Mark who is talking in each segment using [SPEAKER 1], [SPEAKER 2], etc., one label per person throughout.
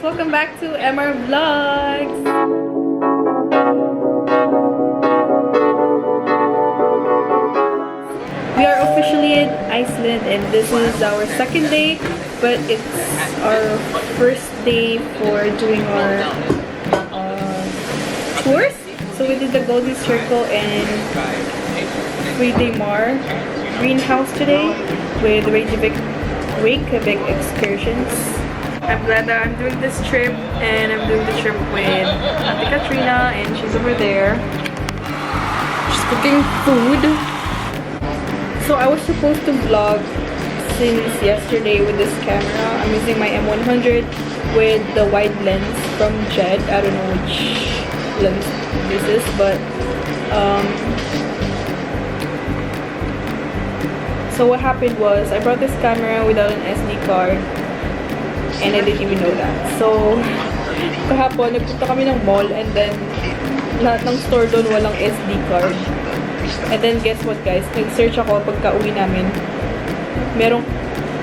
[SPEAKER 1] welcome back to MR Vlogs. We are officially in Iceland and this is our second day, but it's our first day for doing our tours. So we did the Golden Circle and 3D Mar greenhouse today with Reykjavik excursions. I'm glad that I'm doing this trip, and I'm doing the trip with Auntie Katrina, and she's over there. She's cooking food. So I was supposed to vlog since yesterday with this camera. I'm using my M100 with the wide lens from Jed. I don't know which lens this is, but so what happened was I brought this camera without an SD card. And I didn't even know that. So, kahapon, nagpunta kami ng mall and then lahat ng store doon walang SD card. And then guess what guys? Nag-search ako pagka uwi namin. Merong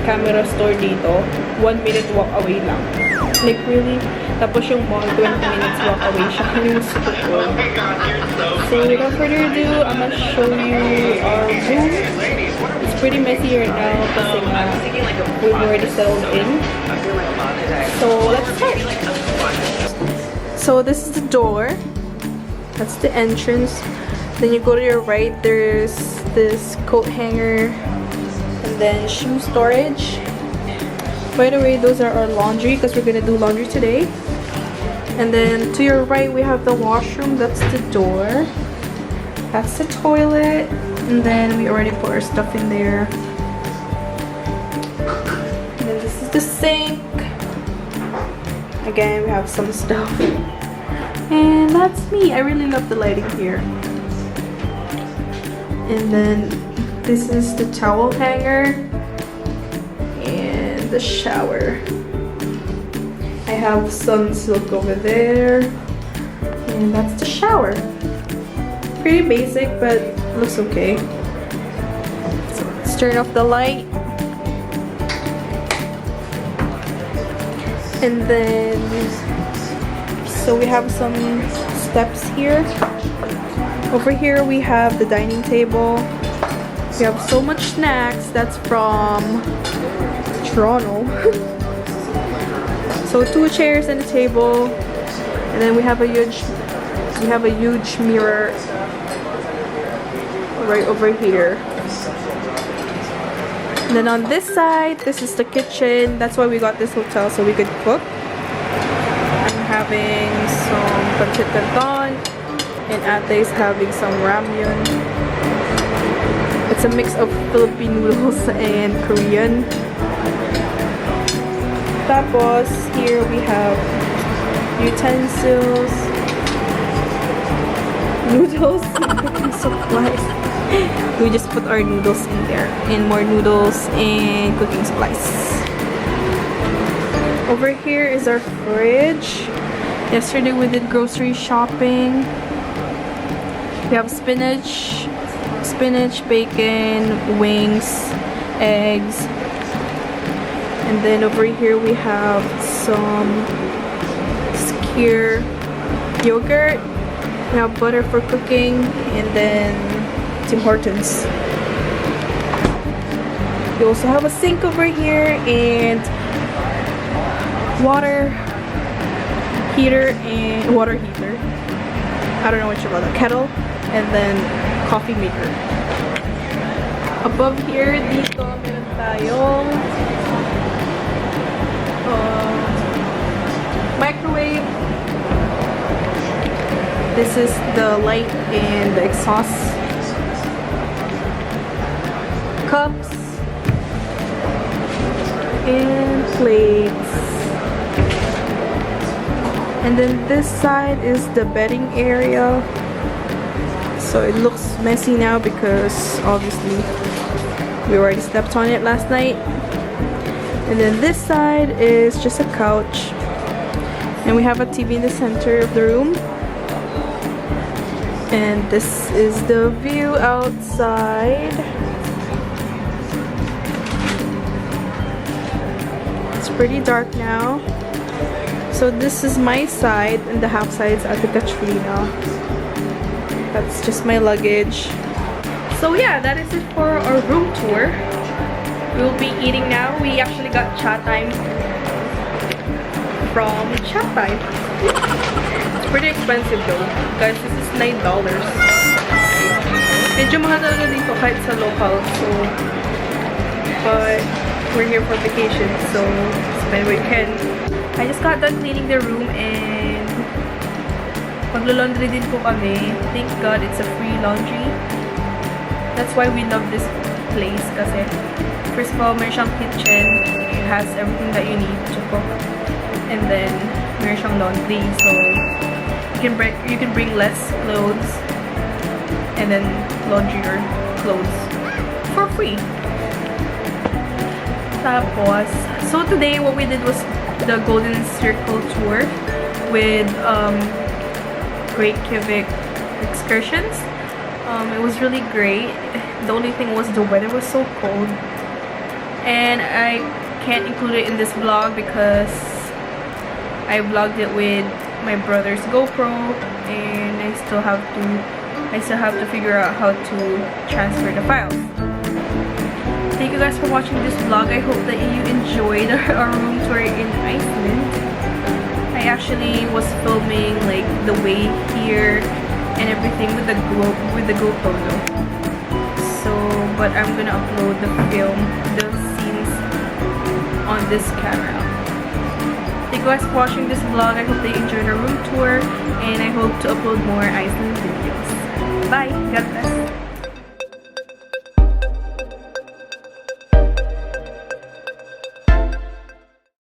[SPEAKER 1] camera store dito. 1 minute walk away lang. Like really? Tapos yung mall, 20 minutes walk away siya. Yung super cool. So without further ado, I'm gonna show you our room. It's pretty messy right now kasi we've already settled in. So let's start. So this is the door. That's the entrance. Then you go to your right, there's this coat hanger and then shoe storage. By the way, those are our laundry because we're gonna do laundry today. And then to your right we have the washroom. That's the door. That's the toilet. And then we already put our stuff in there. And then this is the sink. Again, we have some stuff. And that's me. I really love the lighting here. And then this is the towel hanger and the shower. I have Sunsilk over there. And that's the shower. Pretty basic, but looks okay. So let's turn off the light. And then, so we have some steps here. Over here we have the dining table. We have so much snacks. That's from Toronto. So 2 chairs and a table. And then we have a huge mirror right over here. And then on this side, this is the kitchen. That's why we got this hotel, so we could cook. I'm having some pancit canton, and Ate is having some ramyun. It's a mix of Philippine noodles and Korean. Tapos, here we have utensils, noodles, and cooking supplies. We just put our noodles in there, and more noodles and cooking supplies. Over here is our fridge. Yesterday we did grocery shopping. We have spinach, bacon, wings, eggs. And then over here we have some skyr yogurt. We have butter for cooking, and then Tim Hortons. We also have a sink over here and water heater. I don't know what you call it, kettle, and then coffee maker. Above here, dito meron tayong microwave. This is the light and the exhaust. Cups and plates. And then this side is the bedding area. So it looks messy now because obviously we already slept on it last night. And then this side is just a couch. And we have a TV in the center of the room. And this is the view outside. It's pretty dark now. So this is my side, and the half side is Ate Katrina. That's just my luggage. So yeah, that is it for our room tour. We'll be eating now. We actually got chat time from chat time. It's pretty expensive though. Guys, this is $9. Medyo mahal talaga dito kahit sa local. So, but we're here for vacation, so spend what we can. I just got done cleaning the room and maglo-laundry din po kami. Thank God it's a free laundry. That's why we love this place kasi first of all, meron siyang kitchen. It has everything that you need to cook. And then, meron siyang laundry. So, you can bring less clothes and then laundry your clothes for free. Tapos, so today what we did was the Golden Circle tour with Reykjavik excursions. It was really great. The only thing was the weather was so cold, and I can't include it in this vlog because I vlogged it with my brother's GoPro, and I still have to figure out how to transfer the files. Thank you guys for watching this vlog. I hope that you enjoyed our room tour in Iceland. I actually was filming like the way here and everything with the GoPro though. So, but I'm gonna upload the scenes on this camera. Thank you guys for watching this vlog. I hope that you enjoyed our room tour, and I hope to upload more Iceland videos. Bye! God bless!